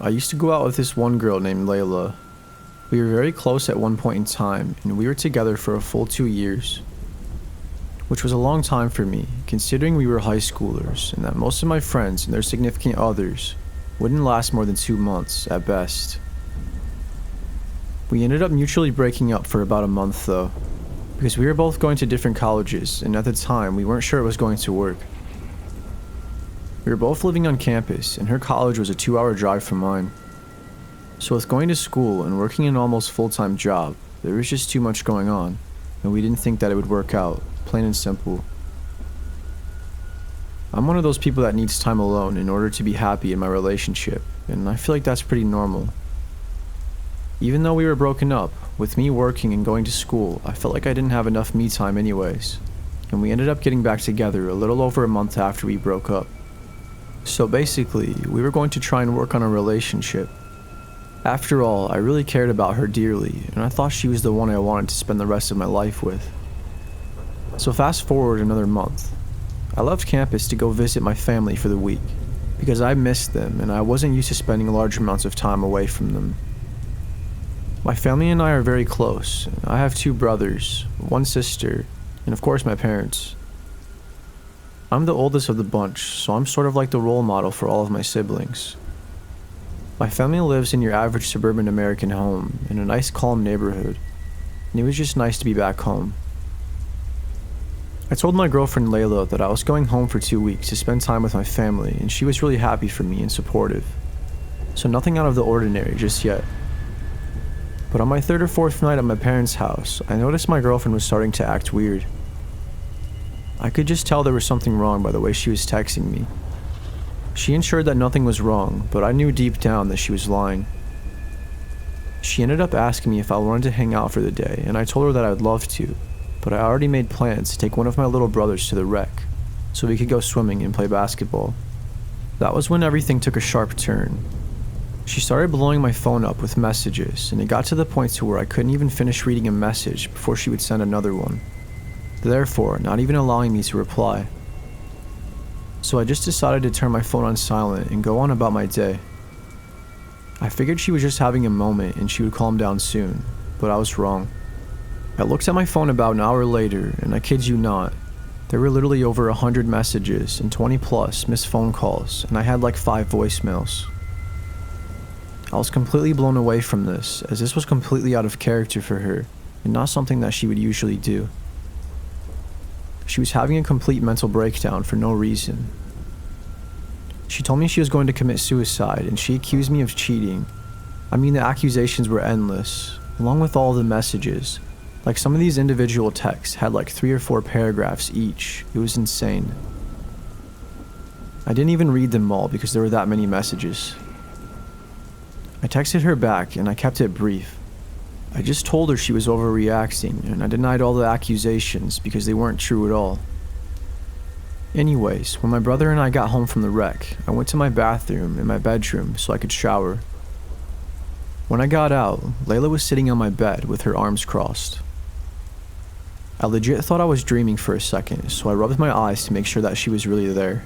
I used to go out with this one girl named Layla. We were very close at one point in time, and we were together for a full 2 years. Which was a long time for me, considering we were high schoolers, and that most of my friends and their significant others wouldn't last more than 2 months, at best. We ended up mutually breaking up for about a month though, because we were both going to different colleges, and at the time we weren't sure it was going to work. We were both living on campus, and her college was a 2-hour drive from mine. So with going to school and working an almost full-time job, there was just too much going on, and we didn't think that it would work out, plain and simple. I'm one of those people that needs time alone in order to be happy in my relationship, and I feel like that's pretty normal. Even though we were broken up, with me working and going to school, I felt like I didn't have enough me time anyways, and we ended up getting back together a little over a month after we broke up. So basically, we were going to try and work on a relationship. After all, I really cared about her dearly, and I thought she was the one I wanted to spend the rest of my life with. So fast forward another month. I left campus to go visit my family for the week, because I missed them and I wasn't used to spending large amounts of time away from them. My family and I are very close. I have 2 brothers, 1 sister, and of course my parents. I'm the oldest of the bunch, so I'm sort of like the role model for all of my siblings. My family lives in your average suburban American home, in a nice calm neighborhood, and it was just nice to be back home. I told my girlfriend Layla that I was going home for 2 weeks to spend time with my family, and she was really happy for me and supportive. So nothing out of the ordinary just yet. But on my 3rd or 4th night at my parents' house, I noticed my girlfriend was starting to act weird. I could just tell there was something wrong by the way she was texting me. She ensured that nothing was wrong, but I knew deep down that she was lying. She ended up asking me if I wanted to hang out for the day, and I told her that I would love to, but I already made plans to take one of my little brothers to the rec, so we could go swimming and play basketball. That was when everything took a sharp turn. She started blowing my phone up with messages, and it got to the point to where I couldn't even finish reading a message before she would send another one, therefore not even allowing me to reply. So I just decided to turn my phone on silent and go on about my day. I figured she was just having a moment and she would calm down soon, but I was wrong. I looked at my phone about an hour later, and I kid you not, there were literally over 100 messages and 20 plus missed phone calls, and I had like 5 voicemails. I was completely blown away from this, as this was completely out of character for her, and not something that she would usually do. She was having a complete mental breakdown for no reason. She told me she was going to commit suicide, and she accused me of cheating. I mean, the accusations were endless, along with all the messages. Like, some of these individual texts had like 3 or 4 paragraphs each. It was insane. I didn't even read them all because there were that many messages. I texted her back, and I kept it brief. I just told her she was overreacting, and I denied all the accusations because they weren't true at all. Anyways, when my brother and I got home from the rec, I went to my bathroom in my bedroom so I could shower. When I got out, Layla was sitting on my bed with her arms crossed. I legit thought I was dreaming for a second, so I rubbed my eyes to make sure that she was really there.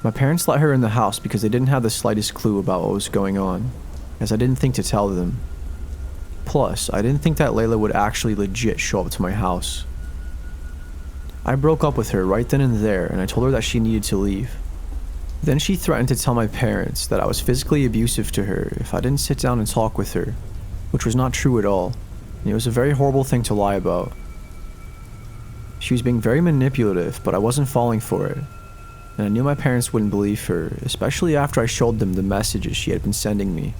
My parents let her in the house because they didn't have the slightest clue about what was going on, as I didn't think to tell them. Plus, I didn't think that Layla would actually legit show up to my house. I broke up with her right then and there, and I told her that she needed to leave. Then she threatened to tell my parents that I was physically abusive to her if I didn't sit down and talk with her, which was not true at all, and it was a very horrible thing to lie about. She was being very manipulative, but I wasn't falling for it, and I knew my parents wouldn't believe her, especially after I showed them the messages she had been sending me.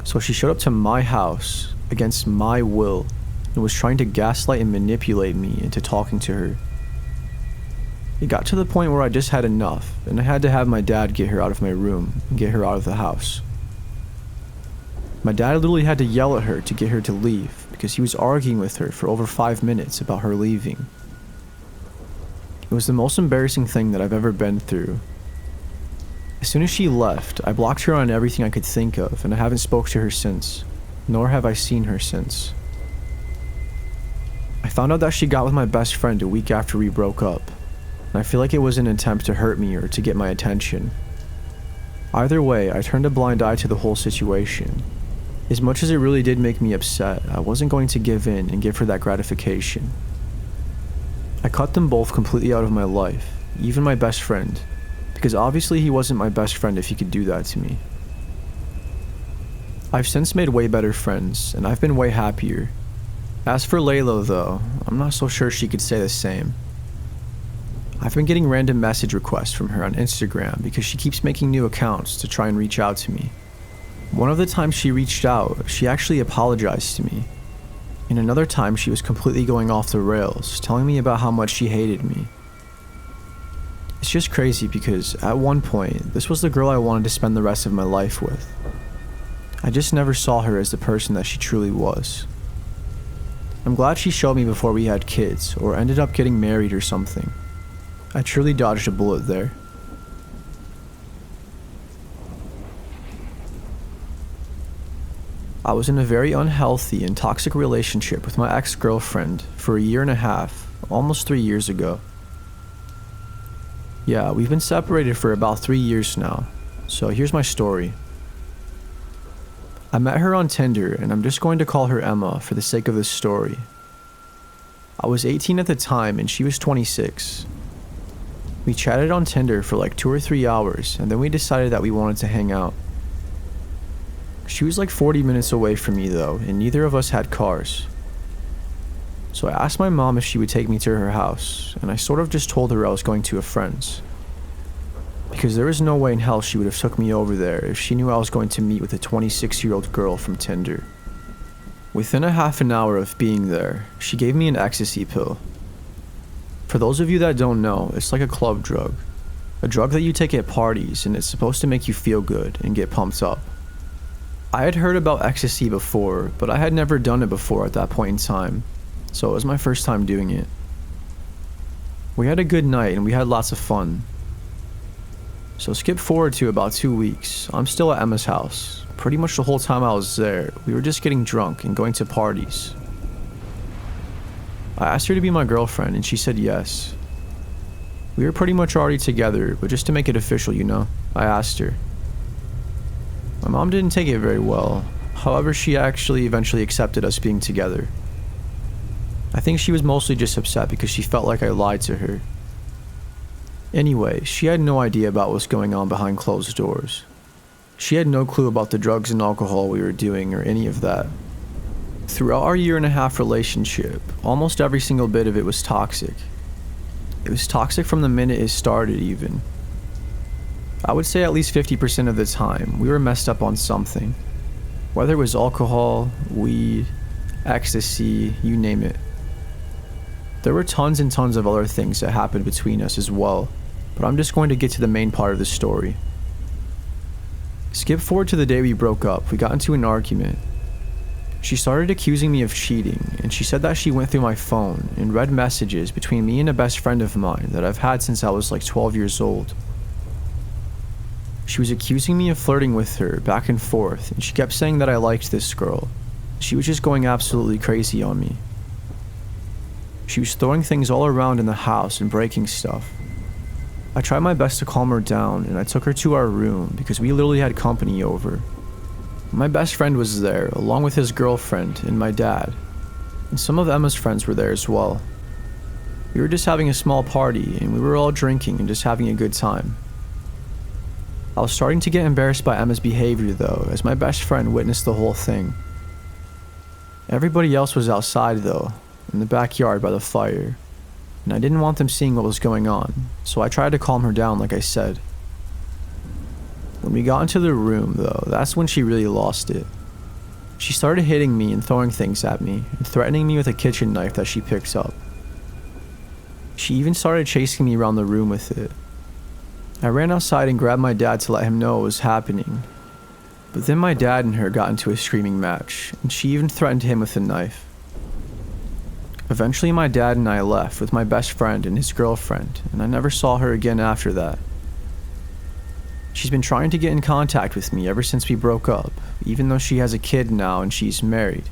So she showed up to my house, against my will, and was trying to gaslight and manipulate me into talking to her. It got to the point where I just had enough, and I had to have my dad get her out of my room and get her out of the house. My dad literally had to yell at her to get her to leave because he was arguing with her for over 5 minutes about her leaving. It was the most embarrassing thing that I've ever been through. As soon as she left, I blocked her on everything I could think of, and I haven't spoke to her since, nor have I seen her since. I found out that she got with my best friend a week after we broke up, and I feel like it was an attempt to hurt me or to get my attention. Either way, I turned a blind eye to the whole situation. As much as it really did make me upset, I wasn't going to give in and give her that gratification. I cut them both completely out of my life, even my best friend, because obviously he wasn't my best friend if he could do that to me. I've since made way better friends, and I've been way happier. As for Layla though, I'm not so sure she could say the same. I've been getting random message requests from her on Instagram because she keeps making new accounts to try and reach out to me. One of the times she reached out, she actually apologized to me. And another time she was completely going off the rails, telling me about how much she hated me. It's just crazy because at one point, this was the girl I wanted to spend the rest of my life with. I just never saw her as the person that she truly was. I'm glad she showed me before we had kids, or ended up getting married or something. I truly dodged a bullet there. I was in a very unhealthy and toxic relationship with my ex-girlfriend for a year and a half, almost 3 years ago. Yeah, we've been separated for about 3 years now, so here's my story. I met her on Tinder, and I'm just going to call her Emma for the sake of this story. I was 18 at the time, and she was 26. We chatted on Tinder for like 2 or 3 hours, and then we decided that we wanted to hang out. She was like 40 minutes away from me though, and neither of us had cars. So I asked my mom if she would take me to her house, and I sort of just told her I was going to a friend's. Because there was no way in hell she would have took me over there if she knew I was going to meet with a 26-year-old girl from Tinder. Within a half an hour of being there, she gave me an ecstasy pill. For those of you that don't know, it's like a club drug. A drug that you take at parties, and it's supposed to make you feel good and get pumped up. I had heard about ecstasy before, but I had never done it before at that point in time, so it was my first time doing it. We had a good night and we had lots of fun. So skip forward to about 2 weeks, I'm still at Emma's house. Pretty much the whole time I was there, we were just getting drunk and going to parties. I asked her to be my girlfriend and she said yes. We were pretty much already together, but just to make it official, you know, I asked her. My mom didn't take it very well, however she actually eventually accepted us being together. I think she was mostly just upset because she felt like I lied to her. Anyway, she had no idea about what was going on behind closed doors. She had no clue about the drugs and alcohol we were doing or any of that. Throughout our 1.5-year relationship, almost every single bit of it was toxic. It was toxic from the minute it started even. I would say at least 50% of the time, we were messed up on something. Whether it was alcohol, weed, ecstasy, you name it. There were tons and tons of other things that happened between us as well, but I'm just going to get to the main part of the story. Skip forward to the day we broke up, we got into an argument. She started accusing me of cheating, and she said that she went through my phone and read messages between me and a best friend of mine that I've had since I was like 12 years old. She was accusing me of flirting with her back and forth, and she kept saying that I liked this girl. She was just going absolutely crazy on me. She was throwing things all around in the house and breaking stuff. I tried my best to calm her down, and I took her to our room because we literally had company over. My best friend was there, along with his girlfriend and my dad, and some of Emma's friends were there as well. We were just having a small party, and we were all drinking and just having a good time. I was starting to get embarrassed by Emma's behavior though, as my best friend witnessed the whole thing. Everybody else was outside though, in the backyard by the fire, and I didn't want them seeing what was going on, so I tried to calm her down like I said. When we got into the room though, that's when she really lost it. She started hitting me and throwing things at me, and threatening me with a kitchen knife that she picked up. She even started chasing me around the room with it. I ran outside and grabbed my dad to let him know what was happening. But then my dad and her got into a screaming match, and she even threatened him with a knife. Eventually my dad and I left with my best friend and his girlfriend, and I never saw her again after that. She's been trying to get in contact with me ever since we broke up, even though she has a kid now and she's married.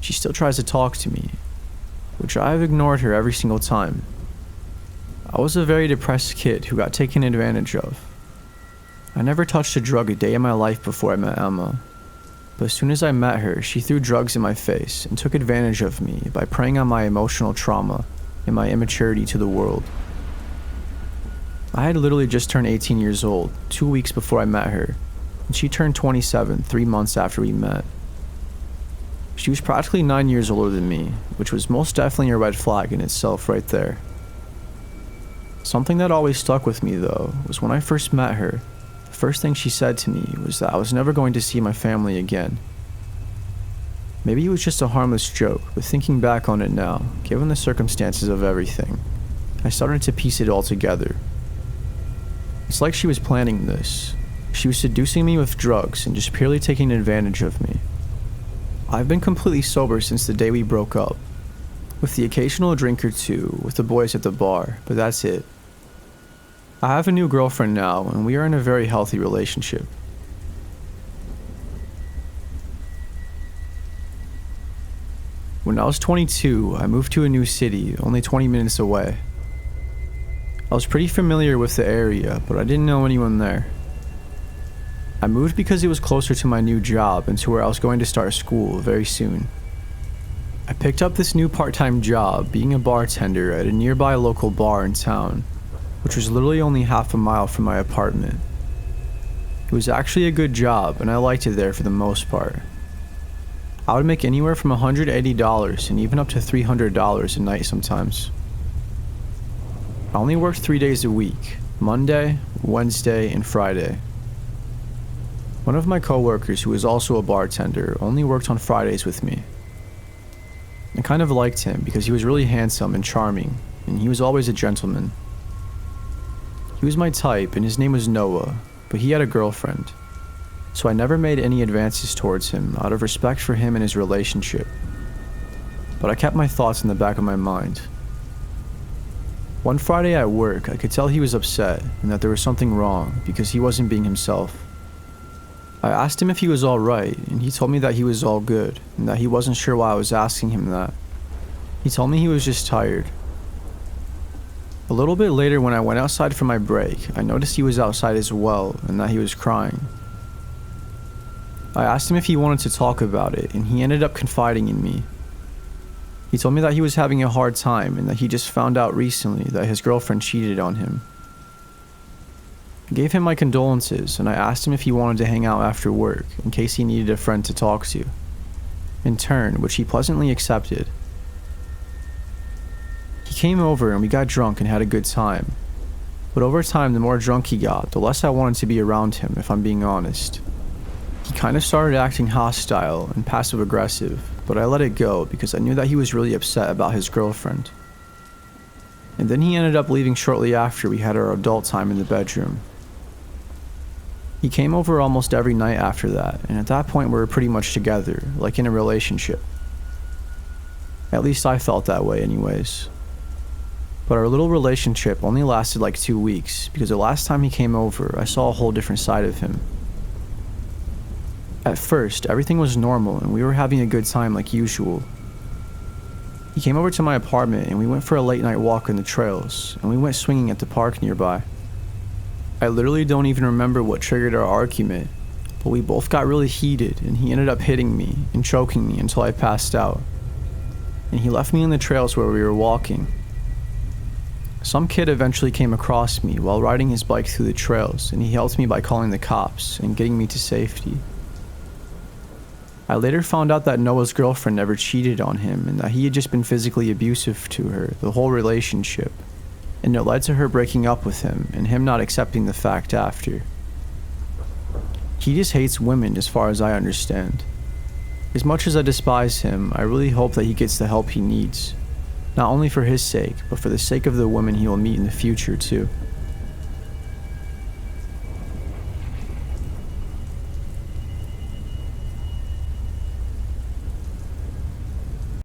She still tries to talk to me, which I have ignored her every single time. I was a very depressed kid who got taken advantage of. I never touched a drug a day in my life before I met Emma. But as soon as I met her, she threw drugs in my face and took advantage of me by preying on my emotional trauma and my immaturity to the world. I had literally just turned 18 years old, 2 weeks before I met her, and she turned 27 3 months after we met. She was practically 9 years older than me, which was most definitely a red flag in itself right there. Something that always stuck with me though was when I first met her, the first thing she said to me was that I was never going to see my family again. Maybe it was just a harmless joke, but thinking back on it now, given the circumstances of everything, I started to piece it all together. It's like she was planning this. She was seducing me with drugs and just purely taking advantage of me. I've been completely sober since the day we broke up, with the occasional drink or two with the boys at the bar, but that's it. I have a new girlfriend now, and we are in a very healthy relationship. When I was 22, I moved to a new city, only 20 minutes away. I was pretty familiar with the area, but I didn't know anyone there. I moved because it was closer to my new job and to where I was going to start school very soon. I picked up this new part-time job being a bartender at a nearby local bar in town, which was literally only half a mile from my apartment. It was actually a good job, and I liked it there for the most part. I would make anywhere from $180 and even up to $300 a night sometimes. I only worked 3 days a week, Monday, Wednesday, and Friday. One of my coworkers, who was also a bartender, only worked on Fridays with me. I kind of liked him because he was really handsome and charming, and he was always a gentleman. He was my type, and his name was Noah, but he had a girlfriend, so I never made any advances towards him out of respect for him and his relationship. But I kept my thoughts in the back of my mind. One Friday at work, I could tell he was upset and that there was something wrong because he wasn't being himself. I asked him if he was alright, and he told me that he was all good and that he wasn't sure why I was asking him that. He told me he was just tired. A little bit later, when I went outside for my break, I noticed he was outside as well and that he was crying. I asked him if he wanted to talk about it, and he ended up confiding in me. He told me that he was having a hard time and that he just found out recently that his girlfriend cheated on him. I gave him my condolences, and I asked him if he wanted to hang out after work in case he needed a friend to talk to. In turn, which he pleasantly accepted. He came over and we got drunk and had a good time. But over time, the more drunk he got, the less I wanted to be around him, if I'm being honest. He kind of started acting hostile and passive-aggressive, but I let it go because I knew that he was really upset about his girlfriend. And then he ended up leaving shortly after we had our adult time in the bedroom. He came over almost every night after that, and at that point we were pretty much together, like in a relationship. At least I felt that way anyways. But our little relationship only lasted like 2 weeks because the last time he came over, I saw a whole different side of him. At first, everything was normal and we were having a good time like usual. He came over to my apartment and we went for a late night walk in the trails, and we went swinging at the park nearby. I literally don't even remember what triggered our argument, but we both got really heated and he ended up hitting me and choking me until I passed out. And he left me in the trails where we were walking. Some kid eventually came across me while riding his bike through the trails, and he helped me by calling the cops and getting me to safety. I later found out that Noah's girlfriend never cheated on him and that he had just been physically abusive to her the whole relationship, and it led to her breaking up with him and him not accepting the fact after. He just hates women as far as I understand. As much as I despise him, I really hope that he gets the help he needs, not only for his sake, but for the sake of the women he will meet in the future too.